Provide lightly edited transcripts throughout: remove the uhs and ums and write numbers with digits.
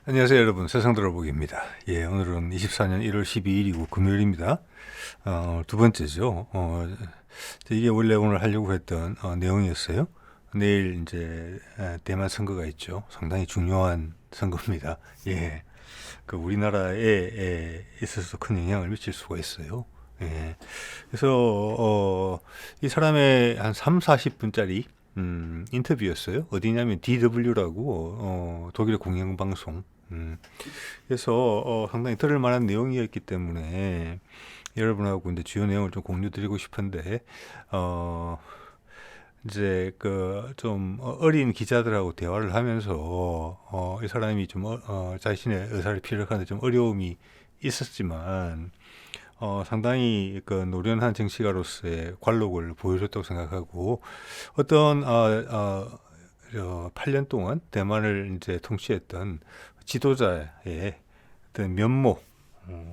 안녕하세요 여러분, 세상들어보기입니다. 예, 오늘은 24년 1월 12일이고 금요일입니다. 두 번째죠. 이게 원래 오늘 하려고 했던 내용이었어요. 내일 이제 대만 선거가 있죠. 상당히 중요한 선거입니다. 예, 그 우리나라에 있어서 큰 영향을 미칠 수가 있어요. 예, 그래서 이 사람의 한 3, 40분짜리 인터뷰였어요. 어디냐면 DW라고 독일의 공영방송. 그래서 상당히 들을 만한 내용이었기 때문에 여러분하고 이제 주요 내용을 좀 공유드리고 싶은데 이제 그 좀 어린 기자들하고 대화를 하면서 이 사람이 좀 자신의 의사를 피력하는데 좀 어려움이 있었지만 상당히 그 노련한 정치가로서의 관록을 보여줬다고 생각하고 어떤 8년 동안 대만을 이제 통치했던 지도자의 어떤 면모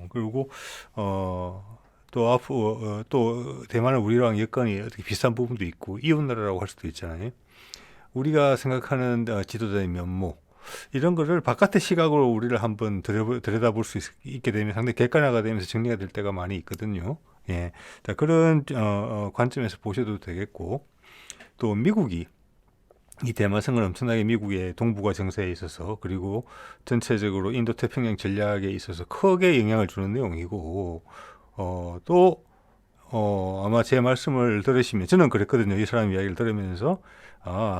그리고 또 앞으로 또 대만은 우리랑 여건이 어떻게 비슷한 부분도 있고 이웃나라라고 할 수도 있잖아요. 우리가 생각하는 지도자의 면모 이런 거를 바깥의 시각으로 우리를 한번 들여다볼 수 있게 되면 상당히 객관화가 되면서 정리가 될 때가 많이 있거든요. 예, 자, 그런 관점에서 보셔도 되겠고 또 미국이 이 대마성은 엄청나게 미국의 동북아 정세에 있어서 그리고 전체적으로 인도 태평양 전략에 있어서 크게 영향을 주는 내용이고 또 아마 제 말씀을 들으시면 저는 그랬거든요. 이 사람 이야기를 들으면서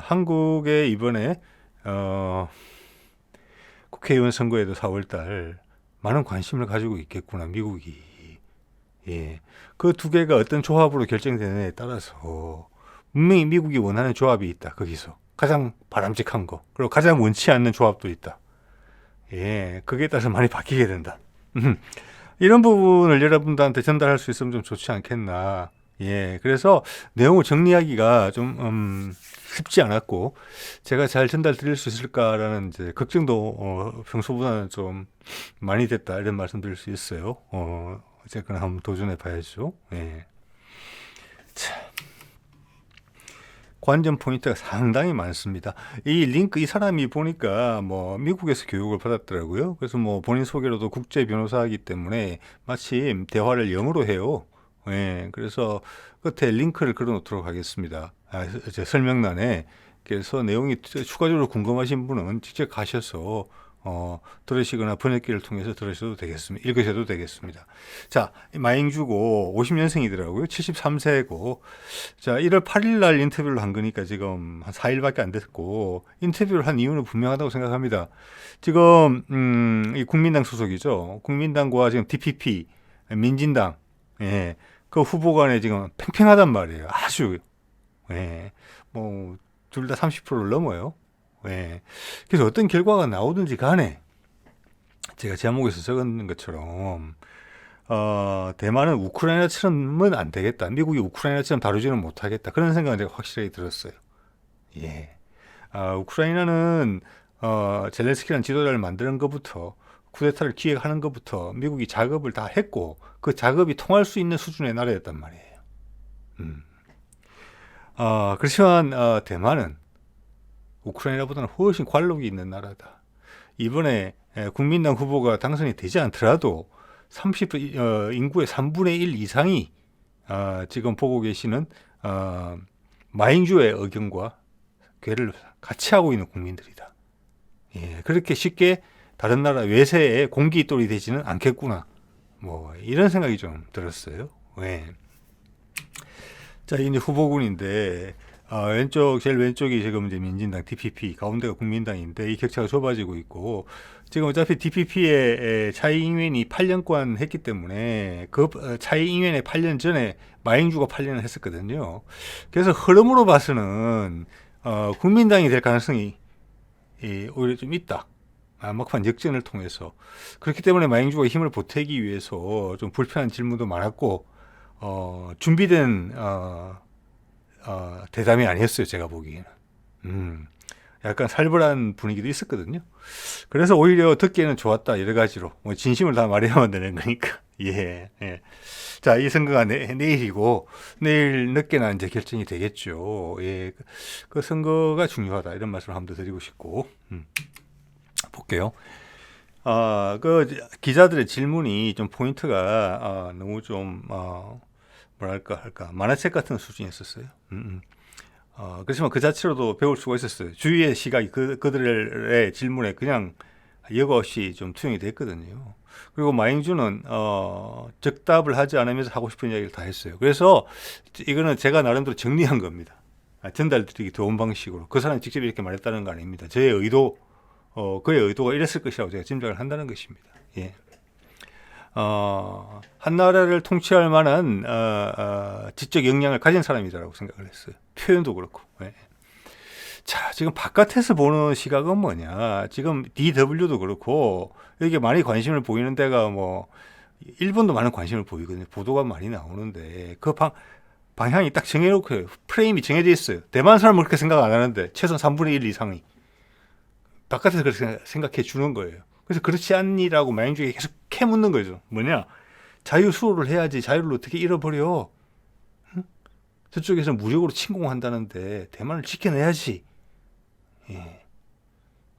한국의 이번에 국회의원 선거에도 4월달 많은 관심을 가지고 있겠구나 미국이. 예, 그 두 개가 어떤 조합으로 결정되느냐에 따라서 분명히 미국이 원하는 조합이 있다. 거기서 가장 바람직한 거 그리고 가장 원치 않는 조합도 있다. 예, 그게 따라서 많이 바뀌게 된다. 이런 부분을 여러분들한테 전달할 수 있으면 좀 좋지 않겠나. 예, 그래서 내용을 정리하기가 좀 쉽지 않았고 제가 잘 전달 드릴 수 있을까라는 이제 걱정도 평소보다는 좀 많이 됐다 이런 말씀 드릴 수 있어요. 어쨌거나 한번 도전해 봐야죠. 예. 관전 포인트가 상당히 많습니다. 이 링크 이 사람이 보니까 뭐 미국에서 교육을 받았더라고요. 그래서 뭐 본인 소개로도 국제 변호사이기 때문에 마침 대화를 영어로 해요. 예, 그래서 끝에 링크를 걸어놓도록 하겠습니다. 이제 설명란에. 그래서 내용이 추가적으로 궁금하신 분은 직접 가셔서 들으시거나 번역기를 통해서 들으셔도 되겠습니다. 읽으셔도 되겠습니다. 자, 마잉주고 50년생이더라고요. 73세고. 자, 1월 8일 날 인터뷰를 한 거니까 지금 한 4일밖에 안 됐고, 인터뷰를 한 이유는 분명하다고 생각합니다. 지금, 이 국민당 소속이죠. 국민당과 지금 DPP, 민진당, 예, 그 후보 간에 지금 팽팽하단 말이에요. 아주, 예, 뭐, 둘 다 30%를 넘어요. 예. 그래서 어떤 결과가 나오든지 간에 제가 제목에서 적은 것처럼 대만은 우크라이나처럼은 안 되겠다. 미국이 우크라이나처럼 다루지는 못하겠다. 그런 생각은 제가 확실하게 들었어요. 예. 우크라이나는 젤렌스키라는 지도자를 만드는 것부터 쿠데타를 기획하는 것부터 미국이 작업을 다 했고 그 작업이 통할 수 있는 수준의 나라였단 말이에요. 그렇지만 대만은 우크라이나보다는 훨씬 관록이 있는 나라다. 이번에 국민당 후보가 당선이 되지 않더라도 인구의 3분의 1 이상이 지금 보고 계시는 마잉주의 의견과 괴를 같이 하고 있는 국민들이다. 예, 그렇게 쉽게 다른 나라 외세에 공기돌이 되지는 않겠구나. 뭐 이런 생각이 좀 들었어요. 예. 자, 이제 후보군인데 제일 왼쪽이 지금 이제 민진당 DPP, 가운데가 국민당인데 이 격차가 좁아지고 있고 지금 어차피 DPP의 차이잉웬이 8년간 했기 때문에 그 차이잉웬의 8년 전에 마잉주가 8년을 했었거든요. 그래서 흐름으로 봐서는 국민당이 될 가능성이 오히려 좀 있다. 막판 역전을 통해서 그렇기 때문에 마잉주가 힘을 보태기 위해서 좀 불편한 질문도 많았고 준비된 대담이 아니었어요. 제가 보기에는. 약간 살벌한 분위기도 있었거든요. 그래서 오히려 듣기에는 좋았다. 여러 가지로. 뭐 진심을 다 말해야만 되는 거니까. 예, 예. 자, 이 선거가 내일이고, 내일 늦게나 이제 결정이 되겠죠. 예. 그 선거가 중요하다. 이런 말씀을 한번 더 드리고 싶고. 볼게요. 그 기자들의 질문이 좀 포인트가 너무 좀 뭐랄까 할까 만화책 같은 수준이었었어요. 그렇지만 그 자체로도 배울 수가 있었어요. 주위의 시각이 그들의 질문에 그냥 여과 없이 좀 투영이 됐거든요. 그리고 마잉주는 즉답을 하지 않으면서 하고 싶은 이야기를 다 했어요. 그래서 이거는 제가 나름대로 정리한 겁니다. 전달드리기 좋은 방식으로. 그 사람이 직접 이렇게 말했다는 거 아닙니다. 저의 의도, 그의 의도가 이랬을 것이라고 제가 짐작을 한다는 것입니다. 예. 한 나라를 통치할 만한 지적 역량을 가진 사람이라고 생각을 했어요. 표현도 그렇고. 예. 자, 지금 바깥에서 보는 시각은 뭐냐? 지금 DW도 그렇고 여기에 많이 관심을 보이는 데가 뭐 일본도 많은 관심을 보이거든요. 보도가 많이 나오는데 그 방향이 딱 정해놓고 프레임이 정해져 있어요. 대만 사람은 그렇게 생각 안 하는데 최소한 3분의 1 이상이 바깥에서 그렇게 생각해 주는 거예요. 그래서 그렇지 않니라고 마인주에 계속 캐묻는 거죠. 뭐냐? 자유 수호를 해야지 자유를 어떻게 잃어버려? 응? 저쪽에서 무력으로 침공한다는데 대만을 지켜내야지. 예.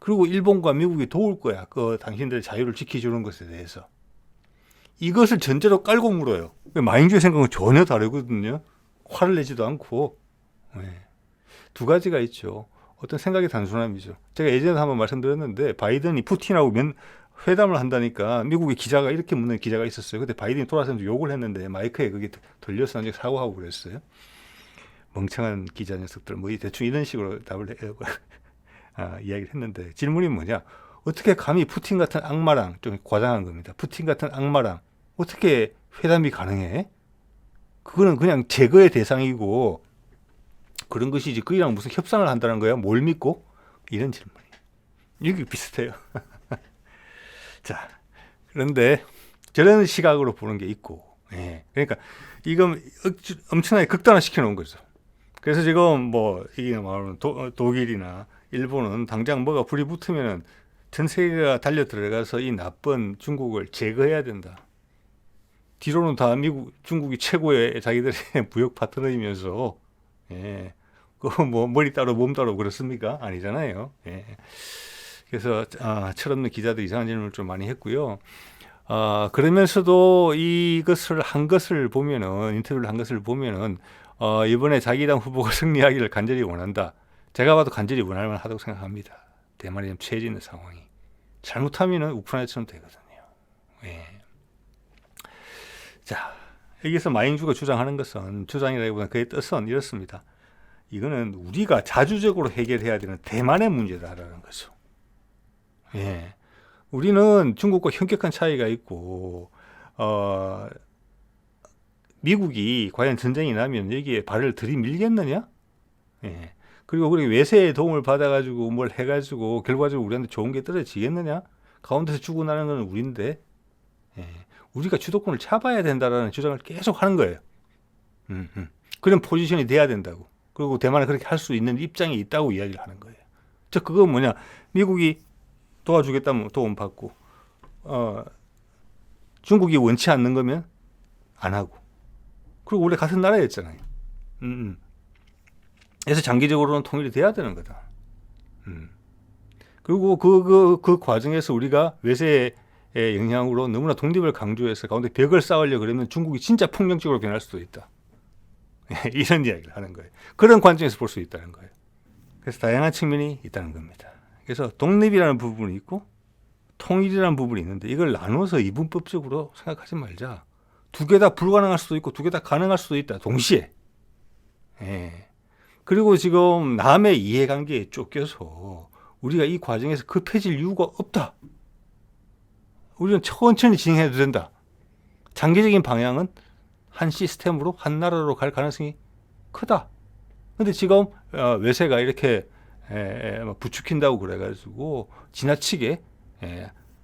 그리고 일본과 미국이 도울 거야. 그 당신들의 자유를 지켜주는 것에 대해서. 이것을 전제로 깔고 물어요. 마인주의 생각은 전혀 다르거든요. 화를 내지도 않고. 예. 두 가지가 있죠. 어떤 생각의 단순함이죠. 제가 예전에 한번 말씀드렸는데 바이든이 푸틴하고 회담을 한다니까 미국의 기자가 이렇게 묻는 기자가 있었어요. 근데 바이든이 돌아서서 욕을 했는데 마이크에 그게 들려서 나중에 사과하고 그랬어요. 멍청한 기자 녀석들 뭐 대충 이런 식으로 답을 이야기를 했는데 질문이 뭐냐? 어떻게 감히 푸틴 같은 악마랑 좀 과장한 겁니다. 푸틴 같은 악마랑 어떻게 회담이 가능해? 그거는 그냥 제거의 대상이고 그런 것이지 그이랑 무슨 협상을 한다는 거야? 뭘 믿고? 이런 질문이. 이게 비슷해요. 자, 그런데 저런 시각으로 보는 게 있고, 예. 그러니까 이건 엄청나게 극단화시켜 놓은 거죠. 그래서 지금 뭐 이게 말하는 독일이나 일본은 당장 뭐가 불이 붙으면은 전 세계가 달려 들어가서 이 나쁜 중국을 제거해야 된다. 뒤로는 다 중국이 최고의 자기들의 무역 파트너이면서, 예. 그 뭐 머리 따로 몸 따로 그렇습니까? 아니잖아요. 예. 그래서 철없는 기자들 이상한 질문을 좀 많이 했고요. 그러면서도 이것을 한 것을 보면은 인터뷰를 한 것을 보면은 이번에 자기 당 후보가 승리하기를 간절히 원한다. 제가 봐도 간절히 원할 만하다고 생각합니다. 대만이 좀 처해지는 상황이 잘못하면은 우크라이나처럼 되거든요. 예. 자, 여기서 마잉주가 주장하는 것은 주장이라기보다는 그의 뜻은 이렇습니다. 이거는 우리가 자주적으로 해결해야 되는 대만의 문제다라는 거죠. 예. 우리는 중국과 현격한 차이가 있고, 미국이 과연 전쟁이 나면 여기에 발을 들이밀겠느냐? 예. 그리고 우리 외세의 도움을 받아가지고 뭘 해가지고 결과적으로 우리한테 좋은 게 떨어지겠느냐? 가운데서 죽어나는 건 우리인데, 예. 우리가 주도권을 잡아야 된다라는 주장을 계속 하는 거예요. 그런 포지션이 돼야 된다고. 그리고 대만은 그렇게 할 수 있는 입장이 있다고 이야기를 하는 거예요. 즉 그건 뭐냐? 미국이 도와주겠다면 도움 받고, 중국이 원치 않는 거면 안 하고. 그리고 원래 같은 나라였잖아요. 그래서 장기적으로는 통일이 돼야 되는 거다. 그리고 그 과정에서 우리가 외세의 영향으로 너무나 독립을 강조해서 가운데 벽을 쌓으려 그러면 중국이 진짜 폭력적으로 변할 수도 있다. 이런 이야기를 하는 거예요. 그런 관점에서 볼 수 있다는 거예요. 그래서 다양한 측면이 있다는 겁니다. 그래서 독립이라는 부분이 있고 통일이라는 부분이 있는데 이걸 나눠서 이분법적으로 생각하지 말자. 두 개 다 불가능할 수도 있고 두 개 다 가능할 수도 있다. 동시에. 예. 그리고 지금 남의 이해관계에 쫓겨서 우리가 이 과정에서 급해질 이유가 없다. 우리는 천천히 진행해도 된다. 장기적인 방향은 한 시스템으로 한 나라로 갈 가능성이 크다. 근데 지금 외세가 이렇게 부추긴다고 그래가지고 지나치게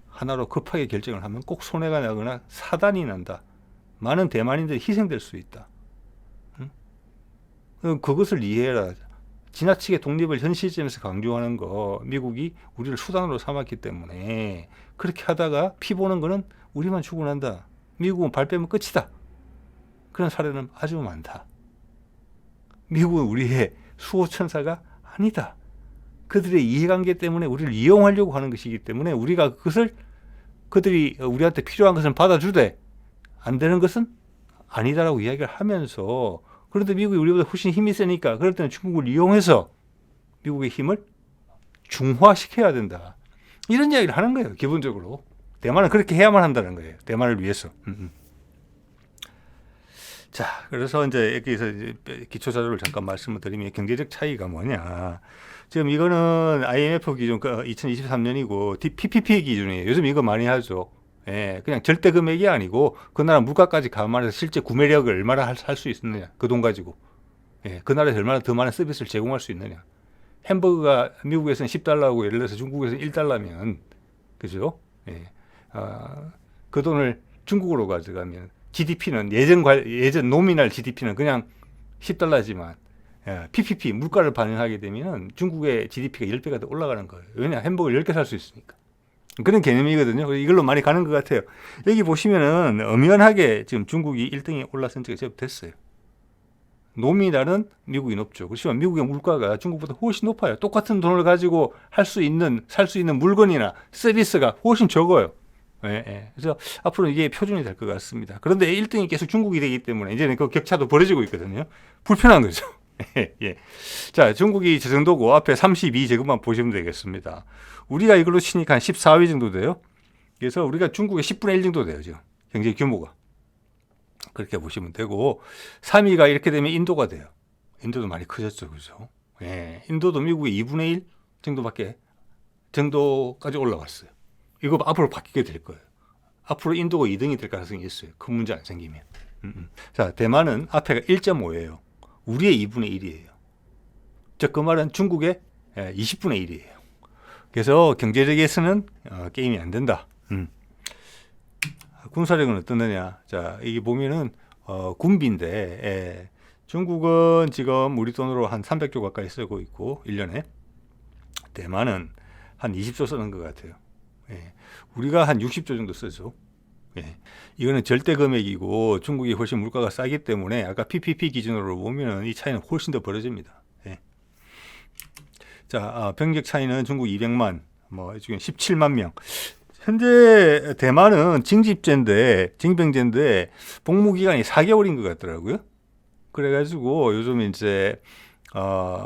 하나로 급하게 결정을 하면 꼭 손해가 나거나 사단이 난다. 많은 대만인들이 희생될 수 있다. 그것을 이해해라. 지나치게 독립을 현 시점에서 강조하는 거 미국이 우리를 수단으로 삼았기 때문에 그렇게 하다가 피 보는 거는 우리만 죽어난다. 미국은 발 빼면 끝이다. 그런 사례는 아주 많다. 미국은 우리의 수호천사가 아니다. 그들의 이해관계 때문에 우리를 이용하려고 하는 것이기 때문에 우리가 그것을 그들이 우리한테 필요한 것은 받아주되 안 되는 것은 아니다라고 이야기를 하면서, 그런데 미국이 우리보다 훨씬 힘이 세니까 그럴 때는 중국을 이용해서 미국의 힘을 중화시켜야 된다. 이런 이야기를 하는 거예요. 기본적으로. 대만은 그렇게 해야만 한다는 거예요. 대만을 위해서. 자, 그래서 이제 여기서 기초 자료를 잠깐 말씀을 드리면 경제적 차이가 뭐냐. 지금 이거는 IMF 기준 2023년이고 PPP 기준이에요. 요즘 이거 많이 하죠. 예, 그냥 절대 금액이 아니고 그 나라 물가까지 감안해서 실제 구매력을 얼마나 할 수 있느냐. 그 돈 가지고. 예, 그 나라에서 얼마나 더 많은 서비스를 제공할 수 있느냐. 햄버거가 미국에서는 10달러고 예를 들어서 중국에서는 1달러면, 그죠? 예. 그 돈을 중국으로 가져가면 GDP는 예전 노미널 GDP는 그냥 10달러지만 PPP 물가를 반영하게 되면 중국의 GDP가 10배가 더 올라가는 거예요. 왜냐? 햄버거를 10개 살 수 있으니까. 그런 개념이거든요. 이걸로 많이 가는 것 같아요. 여기 보시면은 엄연하게 지금 중국이 1등에 올라선 지가 제법 됐어요. 노미날은 미국이 높죠. 그렇지만 미국의 물가가 중국보다 훨씬 높아요. 똑같은 돈을 가지고 살 수 있는 물건이나 서비스가 훨씬 적어요. 예, 예. 그래서 앞으로 이게 표준이 될 것 같습니다. 그런데 1등이 계속 중국이 되기 때문에 이제는 그 격차도 벌어지고 있거든요. 불편한 거죠. 예. 자, 중국이 저 정도고 앞에 32제곱만 보시면 되겠습니다. 우리가 이걸로 치니까 한 14위 정도 돼요. 그래서 우리가 중국의 10분의 1 정도 돼요, 지금. 경제 규모가. 그렇게 보시면 되고, 3위가 이렇게 되면 인도가 돼요. 인도도 많이 커졌죠, 그죠? 예. 인도도 미국의 2분의 1 정도까지 올라왔어요. 이거 앞으로 바뀌게 될 거예요. 앞으로 인도가 2등이 될 가능성이 있어요. 큰 문제 안 생기면. 자, 대만은 앞에가 1.5예요. 우리의 2분의 1이에요. 즉, 그 말은 중국의 20분의 1이에요. 그래서 경제력에서는 게임이 안 된다. 군사력은 어떠느냐. 자, 이게 보면은 군비인데 중국은 지금 우리 돈으로 한 300조 가까이 쓰고 있고 1년에. 대만은 한 20조 쓰는 것 같아요. 예. 우리가 한 60조 정도 쓰죠. 예. 이거는 절대 금액이고 중국이 훨씬 물가가 싸기 때문에 아까 PPP 기준으로 보면은 이 차이는 훨씬 더 벌어집니다. 예. 자, 병력 차이는 중국 200만, 뭐 지금 17만 명. 현재 대만은 징병제인데 복무 기간이 4개월인 것 같더라고요. 그래가지고 요즘 이제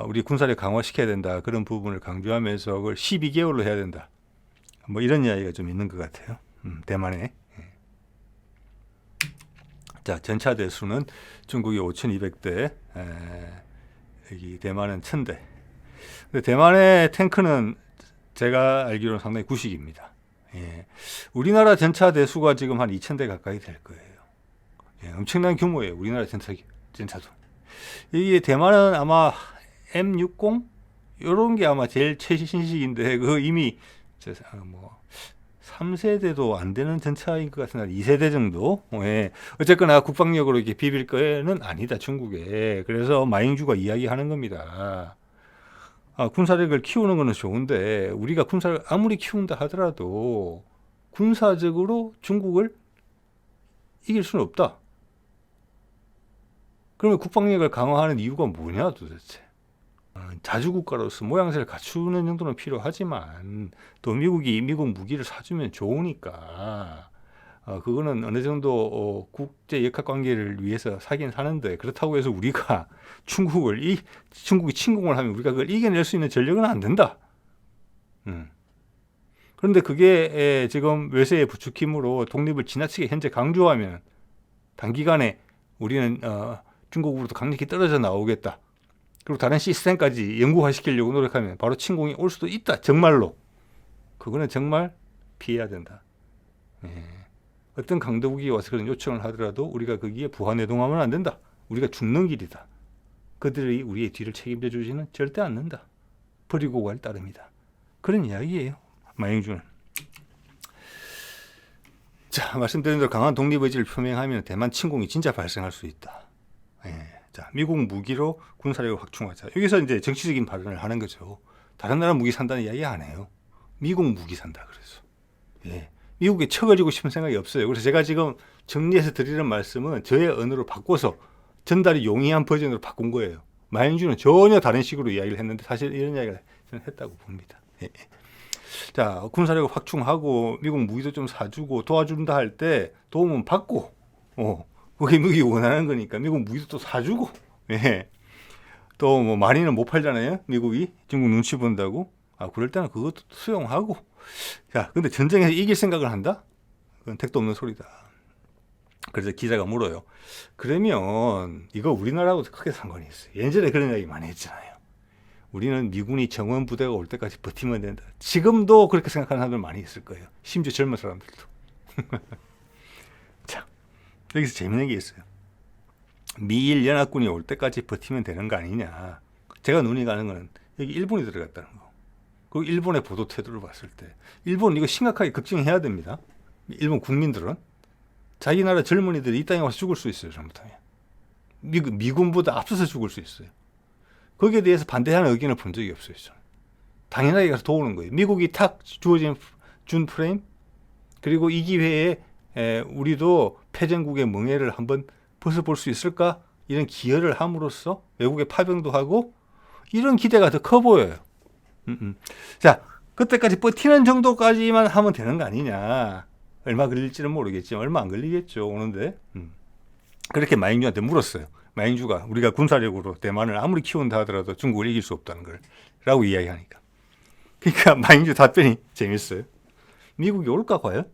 우리 군사력 강화시켜야 된다, 그런 부분을 강조하면서 그걸 12개월로 해야 된다. 뭐 이런 이야기가 좀 있는 것 같아요. 대만에. 자, 전차 대수는 중국이 5,200대, 여기 대만은 1,000대. 근데 대만의 탱크는 제가 알기로는 상당히 구식입니다. 예. 우리나라 전차 대수가 지금 한 2,000대 가까이 될 거예요. 예, 엄청난 규모예요. 우리나라 전차도. 이게 대만은 아마 M60 이런 게 아마 제일 최신식인데 그 이미 뭐 3세대도 안 되는 전차인 것 같은데 2세대 정도. 예. 어쨌거나 국방력으로 이렇게 비빌 거는 아니다, 중국에. 그래서 마잉주가 이야기하는 겁니다. 군사력을 키우는 거는 좋은데 우리가 군사를 아무리 키운다 하더라도 군사적으로 중국을 이길 수는 없다. 그러면 국방력을 강화하는 이유가 뭐냐 도대체. 자주국가로서 모양새를 갖추는 정도는 필요하지만 또 미국이 미국 무기를 사주면 좋으니까 그거는 어느 정도 국제 역학관계를 위해서 사긴 사는데, 그렇다고 해서 우리가 중국이 침공을 하면 우리가 그걸 이겨낼 수 있는 전력은 안 된다. 그런데 그게 지금 외세의 부추김으로 독립을 지나치게 현재 강조하면 단기간에 우리는 중국으로부터 강력히 떨어져 나오겠다. 그리고 다른 시스템까지 영구화시키려고 노력하면 바로 침공이 올 수도 있다. 정말로. 그거는 정말 피해야 된다. 예. 어떤 강대국이 와서 그런 요청을 하더라도 우리가 거기에 부하내동하면 안 된다. 우리가 죽는 길이다. 그들이 우리의 뒤를 책임져 주지는 절대 않는다. 버리고 갈 따름이다. 그런 이야기예요, 마잉주는. 자, 말씀드린 대로 강한 독립의지를 표명하면 대만 침공이 진짜 발생할 수 있다. 예. 자, 미국 무기로 군사력을 확충하자. 여기서 이제 정치적인 발언을 하는 거죠. 다른 나라 무기 산다는 이야기 안 해요. 미국 무기 산다 그래서. 예. 미국에 쳐가지고 싶은 생각이 없어요. 그래서 제가 지금 정리해서 드리는 말씀은 저의 언어로 바꿔서 전달이 용이한 버전으로 바꾼 거예요. 마잉주는 전혀 다른 식으로 이야기를 했는데 사실 이런 이야기를 저는 했다고 봅니다. 예. 자, 군사력을 확충하고 미국 무기도 좀 사주고 도와준다 할 때 도움은 받고, 그게 미국이 원하는 거니까 미국 무기도 또 사주고, 예. 또 뭐 많이는 못 팔잖아요. 미국이 중국 눈치 본다고. 그럴 때는 그것도 수용하고. 자, 근데 전쟁에서 이길 생각을 한다? 그건 택도 없는 소리다. 그래서 기자가 물어요. 그러면 이거 우리나라하고 크게 상관이 있어요. 예전에 그런 이야기 많이 했잖아요. 우리는 미군이 정원 부대가 올 때까지 버티면 된다. 지금도 그렇게 생각하는 사람들 많이 있을 거예요. 심지어 젊은 사람들도. 자, 여기서 재밌는 게 있어요. 미일 연합군이 올 때까지 버티면 되는 거 아니냐. 제가 눈이 가는 거는 여기 일본이 들어갔다는 거. 그리고 일본의 보도 태도를 봤을 때 일본 이거 심각하게 걱정해야 됩니다. 일본 국민들은 자기 나라 젊은이들이 이 땅에 와서 죽을 수 있어요. 잘못하면 미군보다 앞서서 죽을 수 있어요. 거기에 대해서 반대하는 의견을 본 적이 없어요. 저는. 당연하게 가서 도우는 거예요. 미국이 탁 준 프레임, 그리고 이 기회에 우리도 패전국의 멍해를 한번 벗어볼 수 있을까? 이런 기여를 함으로써 외국의 파병도 하고 이런 기대가 더 커 보여요. 자, 그때까지 버티는 정도까지만 하면 되는 거 아니냐. 얼마 걸릴지는 모르겠지만 얼마 안 걸리겠죠. 오는데 그렇게 마잉주한테 물었어요. 마잉주가 우리가 군사력으로 대만을 아무리 키운다 하더라도 중국을 이길 수 없다는 걸 라고 이야기하니까. 그러니까 마잉주 답변이 재밌어요. 미국이 올까 과연?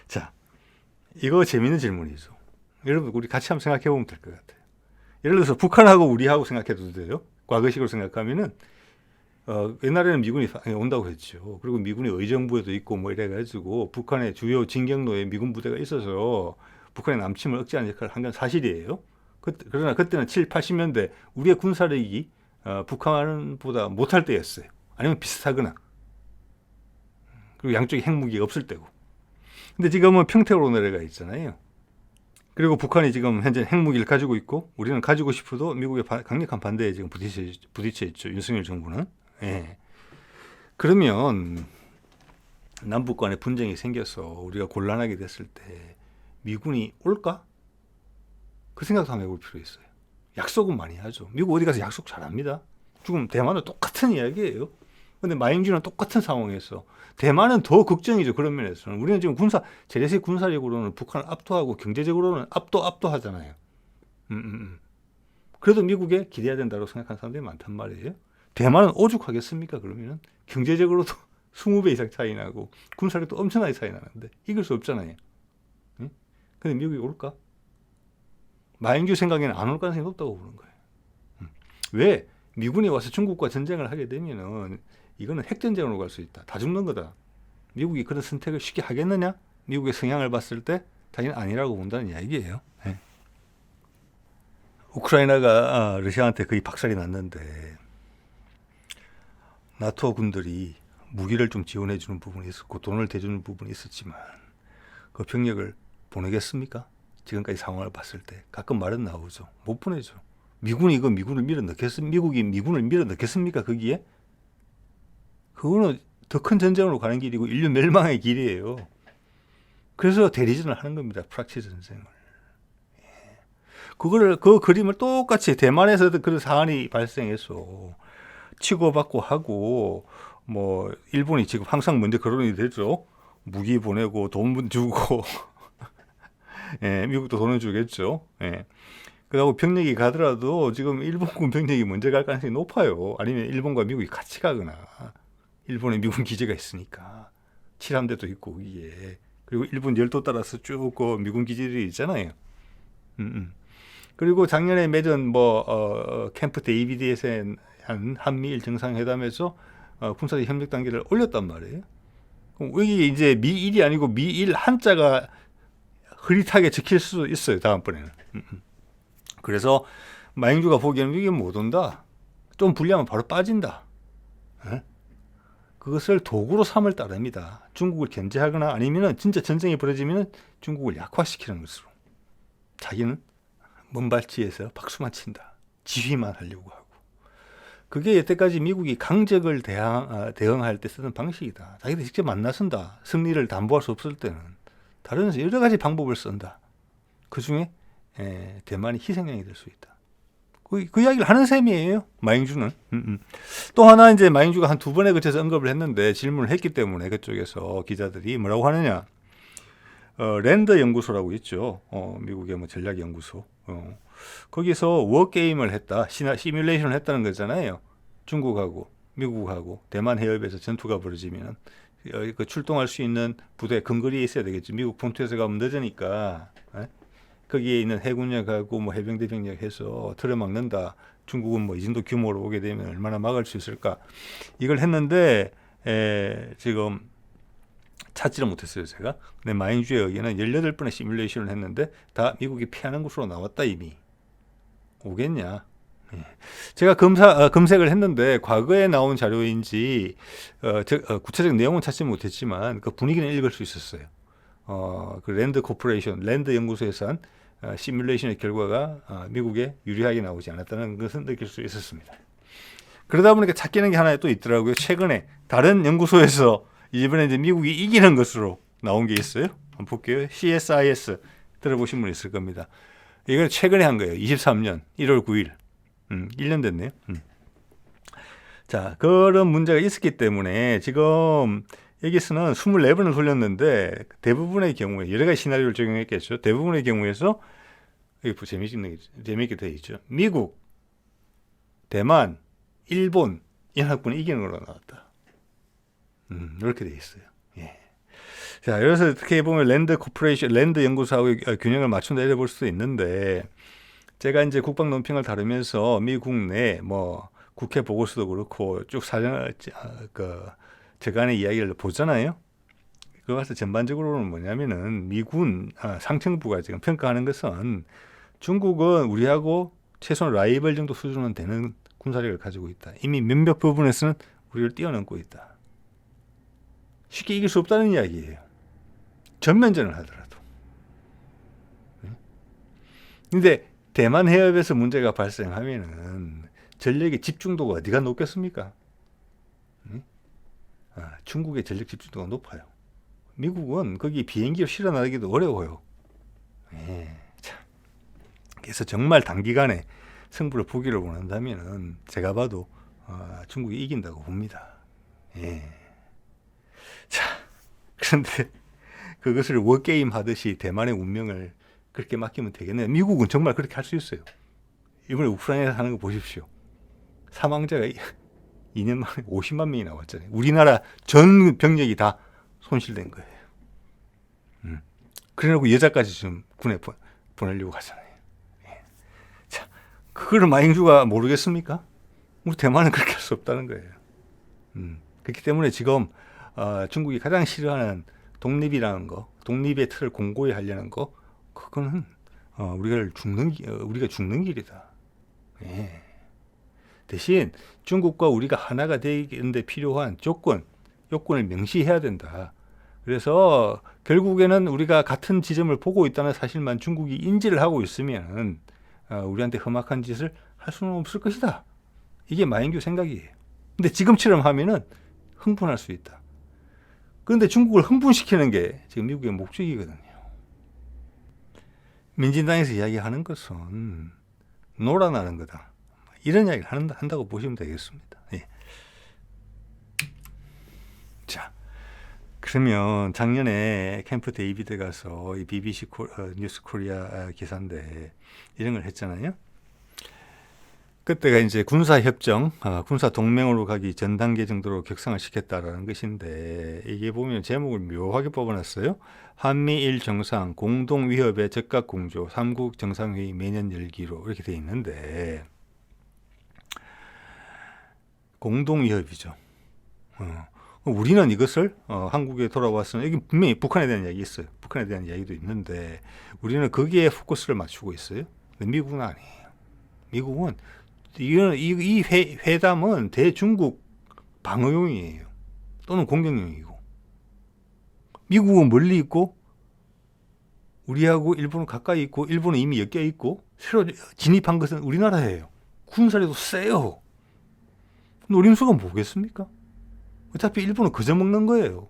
자, 이거 재밌는 질문이죠. 여러분 우리 같이 한번 생각해 보면 될 것 같아요. 예를 들어서 북한하고 우리하고 생각해도 돼요. 과거식으로 생각하면은 옛날에는 미군이 온다고 했죠. 그리고 미군이 의정부에도 있고 뭐 이래가지고 북한의 주요 진경로에 미군 부대가 있어서 북한의 남침을 억제하는 역할을 한 건 사실이에요. 그러나 그때는 7, 80년대 우리의 군사력이 북한보다 못할 때였어요. 아니면 비슷하거나. 그리고 양쪽에 핵무기가 없을 때고. 근데 지금은 평택으로 내려가 있잖아요. 그리고 북한이 지금 현재 핵무기를 가지고 있고 우리는 가지고 싶어도 미국의 강력한 반대에 지금 부딪혀 있죠. 윤석열 정부는. 예. 그러면 남북 간에 분쟁이 생겨서 우리가 곤란하게 됐을 때 미군이 올까? 그 생각도 한번 해볼 필요 있어요. 약속은 많이 하죠. 미국 어디 가서 약속 잘합니다. 지금 대만도 똑같은 이야기예요. 근데 마잉주는 똑같은 상황에서 대만은 더 걱정이죠. 그런 면에서는. 우리는 지금 재래식 군사력으로는 북한을 압도하고 경제적으로는 압도하잖아요. 그래도 미국에 기대해야 된다고 생각하는 사람들이 많단 말이에요. 대만은 오죽하겠습니까? 그러면은 경제적으로도 20배 이상 차이 나고 군사력도 엄청나게 차이 나는데 이길 수 없잖아요. 응? 근데 미국이 올까? 마잉주 생각에는 안 올 가능성이 높다고 보는 거예요. 왜? 미군이 와서 중국과 전쟁을 하게 되면은 이거는 핵전쟁으로 갈 수 있다. 다 죽는 거다. 미국이 그런 선택을 쉽게 하겠느냐? 미국의 성향을 봤을 때 당연히 아니라고 본다는 이야기예요. 네. 우크라이나가 러시아한테 거의 박살이 났는데 나토 군들이 무기를 좀 지원해 주는 부분이 있었고 돈을 대주는 부분이 있었지만 그 병력을 보내겠습니까? 지금까지 상황을 봤을 때 가끔 말은 나오죠. 못 보내죠. 미국이 미군을 밀어 넣겠습니까? 거기에? 그거는 더 큰 전쟁으로 가는 길이고 인류 멸망의 길이에요. 그래서 대리전을 하는 겁니다. 프락치 전쟁을. 그 그림을 똑같이 대만에서도 그런 사안이 발생해서 치고받고 하고 뭐 일본이 지금 항상 먼저 거론이 되죠. 무기 보내고 돈 주고 예, 미국도 돈을 주겠죠. 예. 그리고 병력이 가더라도 지금 일본군 병력이 먼저 갈 가능성이 높아요. 아니면 일본과 미국이 같이 가거나 일본에 미군 기지가 있으니까 칠함대도 있고 거기에 그리고 일본 열도 따라서 쭉 그 미군 기지들이 있잖아요. 그리고 작년에 맺은 캠프 데이비드에서 한 한미일 정상회담에서 군사적 협력 단계를 올렸단 말이에요. 여기 이제 미일이 아니고 미일 한자가 흐릿하게 적힐 수도 있어요. 다음번에는. 그래서 마잉주가 보기에는 이게 못 온다. 좀 불리하면 바로 빠진다. 에? 그것을 도구로 삼을 따릅니다. 중국을 견제하거나 아니면 진짜 전쟁이 벌어지면 중국을 약화시키는 것으로. 자기는 먼발치에서 박수만 친다. 지휘만 하려고 하고. 그게 여태까지 미국이 강적을 대응할 때 쓰는 방식이다. 자기들 직접 만나선다. 승리를 담보할 수 없을 때는 다른 여러 가지 방법을 쓴다. 그 중에 대만이 희생양이 될 수 있다. 그 이야기를 하는 셈이에요. 마잉주는. 또 하나 이제 마잉주가 한 두 번에 걸쳐서 언급을 했는데 질문을 했기 때문에 그쪽에서 기자들이 뭐라고 하느냐. 랜더 연구소라고 있죠. 미국의 뭐 전략 연구소. 거기서 워게임을 했다. 시뮬레이션을 했다는 거잖아요. 중국하고 미국하고 대만 해협에서 전투가 벌어지면 그 출동할 수 있는 부대 근거리에 있어야 되겠지. 미국 본토에서 가면 늦으니까. 거기에 있는 해군력하고 뭐 해병대 병력 해서 틀어막는다. 중국은 뭐 이 정도 규모로 오게 되면 얼마나 막을 수 있을까. 이걸 했는데 지금 찾지를 못했어요, 제가. 근데 마잉주의 의견은 18번의 시뮬레이션을 했는데 다 미국이 피하는 곳으로 나왔다 이미. 오겠냐. 제가 검색을 했는데 과거에 나온 자료인지 구체적 내용은 찾지 못했지만 그 분위기는 읽을 수 있었어요. 그 랜드 코퍼레이션, 랜드 연구소에서 한 시뮬레이션의 결과가 미국에 유리하게 나오지 않았다는 것은 느낄 수 있었습니다. 그러다 보니까 찾기는 게 하나 또 있더라고요. 최근에 다른 연구소에서 이번에 이제 미국이 이기는 것으로 나온 게 있어요. 한번 볼게요. CSIS 들어보신 분 있을 겁니다. 이걸 최근에 한 거예요. 23년 1월 9일. 1년 됐네요. 자, 그런 문제가 있었기 때문에 지금 여기서는 24번을 돌렸는데 대부분의 경우에 여러 가지 시나리오를 적용했겠죠. 대부분의 경우에서 여기 재미있게 되어 있죠. 미국, 대만, 일본 연합군이 이기는 걸로 나왔다. 이렇게 되어 있어요. 예. 자, 그래서 어떻게 보면 랜드 코퍼레이션, 랜드 연구소하고 균형을 맞춘다 이래 볼 수도 있는데 제가 이제 국방 논평을 다루면서 미국 내 뭐 국회 보고서도 그렇고 쭉 사전 저간의 이야기를 보잖아요. 그거 가서 전반적으로는 뭐냐면은 미군 상층부가 지금 평가하는 것은 중국은 우리하고 최소한 라이벌 정도 수준은 되는 군사력을 가지고 있다. 이미 몇몇 부분에서는 우리를 뛰어넘고 있다. 쉽게 이길 수 없다는 이야기예요. 전면전을 하더라도. 근데 대만 해협에서 문제가 발생하면은 전력의 집중도가 어디가 높겠습니까? 중국의 전력 집중도가 높아요. 미국은 거기 비행기를 실어 나르기도 어려워요. 참. 그래서 정말 단기간에 승부를 보기를 원한다면은 제가 봐도 중국이 이긴다고 봅니다. 자, 그런데 그것을 워게임 하듯이 대만의 운명을 그렇게 맡기면 되겠네요. 미국은 정말 그렇게 할 수 있어요. 이번에 우크라이나에서 하는 거 보십시오. 사망자가 2년 만에 50만 명이 나왔잖아요. 우리나라 전 병력이 다 손실된 거예요. 그래놓고 여자까지 지금 군에 보내려고 하잖아요. 자, 그걸 마잉주가 모르겠습니까? 우리 대만은 그렇게 할 수 없다는 거예요. 그렇기 때문에 지금 중국이 가장 싫어하는 독립이라는 거, 독립의 틀을 공고히 하려는 거, 그거는 우리가 죽는 길이다. 대신 중국과 우리가 하나가 되는데 필요한 요건을 명시해야 된다. 그래서 결국에는 우리가 같은 지점을 보고 있다는 사실만 중국이 인지를 하고 있으면 우리한테 험악한 짓을 할 수는 없을 것이다. 이게 마잉규 생각이에요. 근데 지금처럼 하면은 흥분할 수 있다. 그런데 중국을 흥분시키는 게 지금 미국의 목적이거든요. 민진당에서 이야기하는 것은 놀아나는 거다. 이런 이야기를 한다고 보시면 되겠습니다. 예. 자, 그러면 작년에 캠프 데이비드 가서 이 BBC 뉴스 코리아 기사인데 이런 걸 했잖아요. 그때가 이제 군사협정, 군사동맹으로 가기 전 단계 정도로 격상을 시켰다라는 것인데 이게 보면 제목을 묘하게 뽑아놨어요. 한미일 정상 공동 위협에 적극 공조 3국 정상회의 매년 열기로 이렇게 돼 있는데 공동 위협이죠. 우리는 이것을 한국에 돌아와서는 여기 분명히 북한에 대한 이야기 있어요. 북한에 대한 이야기도 있는데 우리는 거기에 포커스를 맞추고 있어요. 근데 미국은 아니에요. 미국은 이 회담은 대중국 방어용이에요. 또는 공격용이고. 미국은 멀리 있고 우리하고 일본은 가까이 있고 일본은 이미 엮여 있고 새로 진입한 것은 우리나라예요. 군사력도 세요. 근데 우리 수가 뭐겠습니까? 어차피 일본은 그저 먹는 거예요.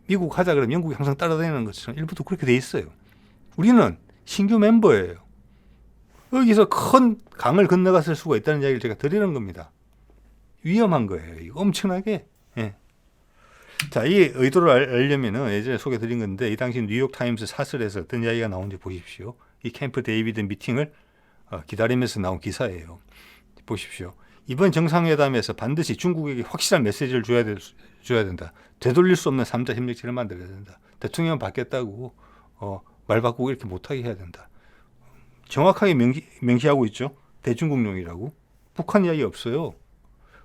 미국 하자 그러면 영국이 항상 따라다니는 것처럼 일본도 그렇게 돼 있어요. 우리는 신규 멤버예요. 여기서 큰 강을 건너갔을 수가 있다는 이야기를 제가 드리는 겁니다. 위험한 거예요. 이거 엄청나게. 예. 자, 이 의도를 알려면은 예전에 소개드린 건데 이 당시 뉴욕타임스 사설에서 어떤 이야기가 나온지 보십시오. 이 캠프 데이비드 미팅을 기다리면서 나온 기사예요. 보십시오. 이번 정상회담에서 반드시 중국에게 확실한 메시지를 줘야 된다. 되돌릴 수 없는 3자 협력체를 만들어야 된다. 대통령 바뀌었다고 말 바꾸고 이렇게 못하게 해야 된다. 정확하게 명시하고 있죠. 대중국용이라고. 북한 이야기 없어요.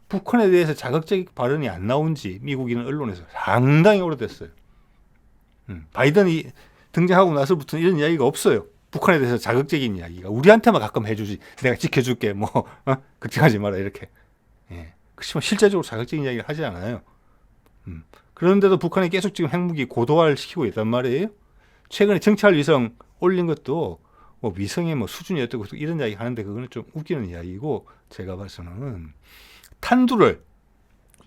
북한에 대해서 자극적인 발언이 안 나온 지 미국인 언론에서 상당히 오래됐어요. 바이든이 등장하고 나서부터는 이런 이야기가 없어요. 북한에 대해서 자극적인 이야기가. 우리한테만 가끔 해주지. 내가 지켜줄게. 걱정하지 마라. 이렇게. 예. 그렇지만 실제적으로 자극적인 이야기를 하지 않아요. 그런데도 북한이 계속 지금 핵무기 고도화를 시키고 있단 말이에요. 최근에 정찰 위성 올린 것도 위성의 수준이 어떻고 이런 이야기 하는데 그거는 좀 웃기는 이야기고, 제가 봐서는 탄두를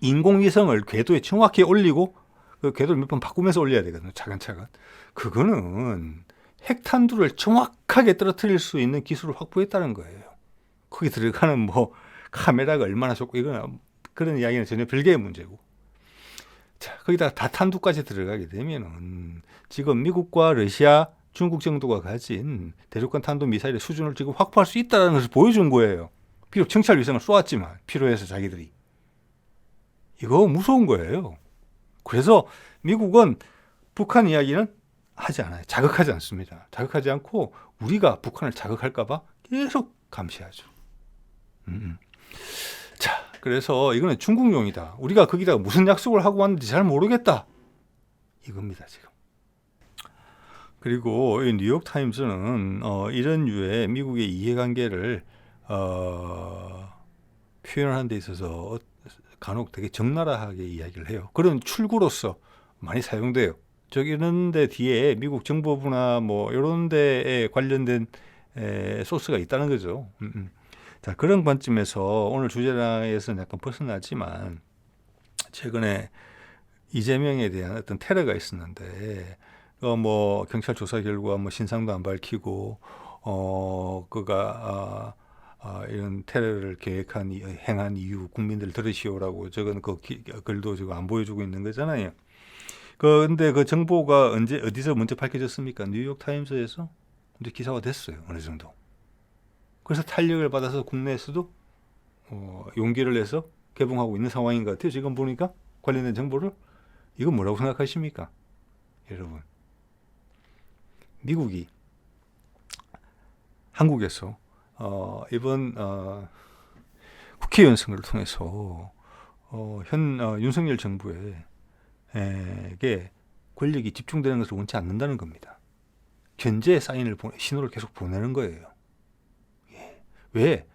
인공위성을 궤도에 정확히 올리고 그 궤도를 몇 번 바꾸면서 올려야 되거든요. 차근차근. 그거는 핵탄두를 정확하게 떨어뜨릴 수 있는 기술을 확보했다는 거예요. 거기 들어가는 카메라가 얼마나 좋고 이거는 그런 이야기는 전혀 별개의 문제고. 자, 거기다가 다탄두까지 들어가게 되면은 지금 미국과 러시아, 중국 정도가 가진 대륙간 탄도 미사일의 수준을 지금 확보할 수 있다는 것을 보여준 거예요. 비록 정찰 위성을 쏘았지만 필요해서 자기들이. 이거 무서운 거예요. 그래서 미국은 북한 이야기는 하지 않아요. 자극하지 않습니다. 자극하지 않고 우리가 북한을 자극할까 봐 계속 감시하죠. 자, 그래서 이거는 중국용이다. 우리가 거기다가 무슨 약속을 하고 왔는지 잘 모르겠다. 이겁니다, 지금. 그리고 이 뉴욕타임스는 이런 류의 미국의 이해관계를 표현하는 데 있어서 간혹 되게 적나라하게 이야기를 해요. 그런 출구로서 많이 사용돼요. 이런 데 뒤에 미국 정보부나 이런 데에 관련된 소스가 있다는 거죠. 자, 그런 관점에서 오늘 주제랑에서는 약간 벗어나지만 최근에 이재명에 대한 어떤 테러가 있었는데 경찰 조사 결과 신상도 안 밝히고 그가 이런 테러를 행한 이유 국민들 들으시오라고 적은 그 글도 지금 안 보여주고 있는 거잖아요. 근데 그 정보가 어디서 먼저 밝혀졌습니까? 뉴욕타임스에서 이제 기사가 됐어요. 어느 정도. 그래서 탄력을 받아서 국내에서도 용기를 내서 개봉하고 있는 상황인 것 같아요. 지금 보니까 관련된 정보를. 이건 뭐라고 생각하십니까? 여러분. 미국이 한국에서 이번 국회의원 선거를 통해서 윤석열 정부에게 권력이 집중되는 것을 원치 않는다는 겁니다. 견제 사인을 신호를 계속 보내는 거예요. 예. 왜?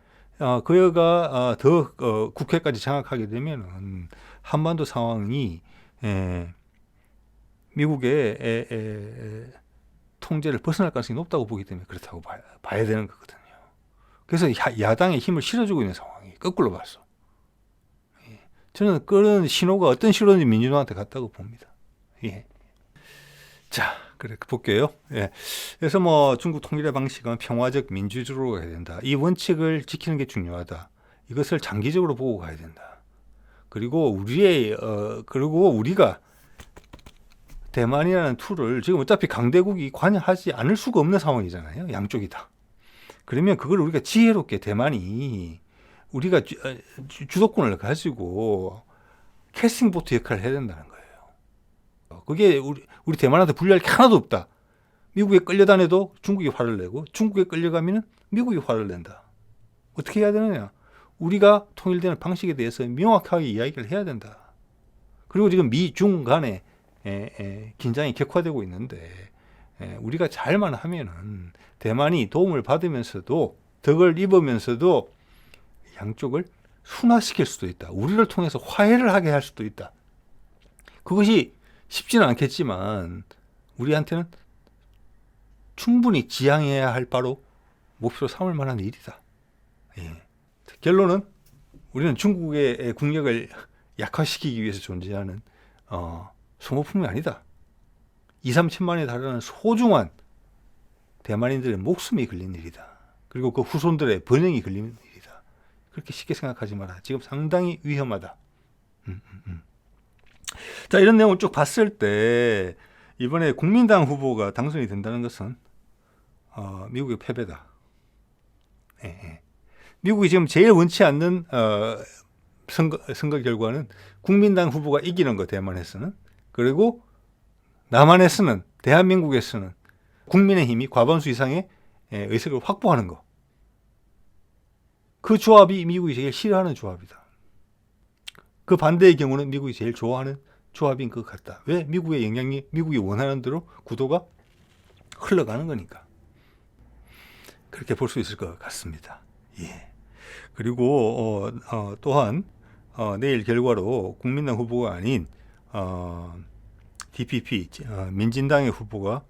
그가 더 국회까지 장악하게 되면은 한반도 상황이 미국의 통제를 벗어날 가능성이 높다고 보기 때문에 그렇다고 봐야 되는 거거든요. 그래서 야당의 힘을 실어주고 있는 상황이 거꾸로 봤어. 예. 저는 그런 신호가 어떤 신호인지 민주당한테 갔다고 봅니다. 예. 자, 그래 볼게요. 예. 그래서 중국 통일의 방식은 평화적 민주주의로 가야 된다. 이 원칙을 지키는 게 중요하다. 이것을 장기적으로 보고 가야 된다. 그리고 우리가 대만이라는 툴을 지금 어차피 강대국이 관여하지 않을 수가 없는 상황이잖아요. 양쪽이 다. 그러면 그걸 우리가 지혜롭게 대만이 우리가 주도권을 가지고 캐스팅보트 역할을 해야 된다는 거예요. 그게 우리 대만한테 불리할 게 하나도 없다. 미국에 끌려다녀도 중국이 화를 내고 중국에 끌려가면 미국이 화를 낸다. 어떻게 해야 되느냐? 우리가 통일되는 방식에 대해서 명확하게 이야기를 해야 된다. 그리고 지금 미중 간에 긴장이 격화되고 있는데 우리가 잘만 하면은 대만이 도움을 받으면서도 덕을 입으면서도 양쪽을 순화시킬 수도 있다. 우리를 통해서 화해를 하게 할 수도 있다. 그것이 쉽지는 않겠지만 우리한테는 충분히 지향해야 할 바로 목표로 삼을 만한 일이다. 예. 결론은 우리는 중국의 국력을 약화시키기 위해서 존재하는 소모품이 아니다. 2, 3천만에 달하는 소중한 대만인들의 목숨이 걸린 일이다. 그리고 그 후손들의 번영이 걸리는 일이다. 그렇게 쉽게 생각하지 마라. 지금 상당히 위험하다. 자, 이런 내용을 쭉 봤을 때 이번에 국민당 후보가 당선이 된다는 것은 미국의 패배다. 예, 예. 미국이 지금 제일 원치 않는 선거 결과는 국민당 후보가 이기는 거, 대만에서는. 그리고 남한에서는, 대한민국에서는 국민의힘이 과반수 이상의 의석을 확보하는 거. 그 조합이 미국이 제일 싫어하는 조합이다. 그 반대의 경우는 미국이 제일 좋아하는 조합인 것 같다. 왜? 미국의 영향이 미국이 원하는 대로 구도가 흘러가는 거니까. 그렇게 볼 수 있을 것 같습니다. 예. 그리고 또한 내일 결과로 국민당 후보가 아닌 DPP 민진당의 후보가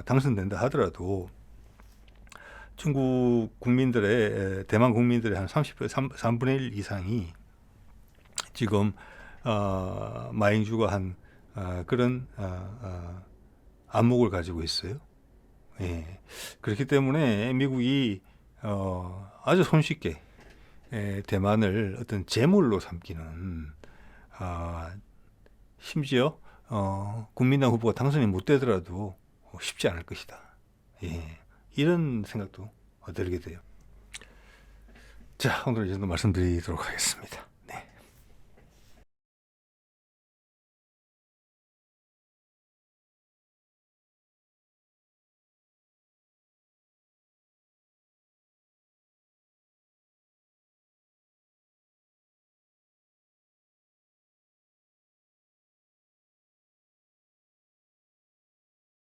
당선된다 하더라도 중국 국민들의, 대만 국민들의 한 3분의 1 이상이 지금 마잉주가 한 그런 안목을 가지고 있어요. 예. 그렇기 때문에 미국이 아주 손쉽게 대만을 어떤 제물로 삼기는, 심지어 국민당 후보가 당선이 못 되더라도 쉽지 않을 것이다. 예. 이런 생각도 들게 돼요. 자, 오늘 이 정도 말씀드리도록 하겠습니다.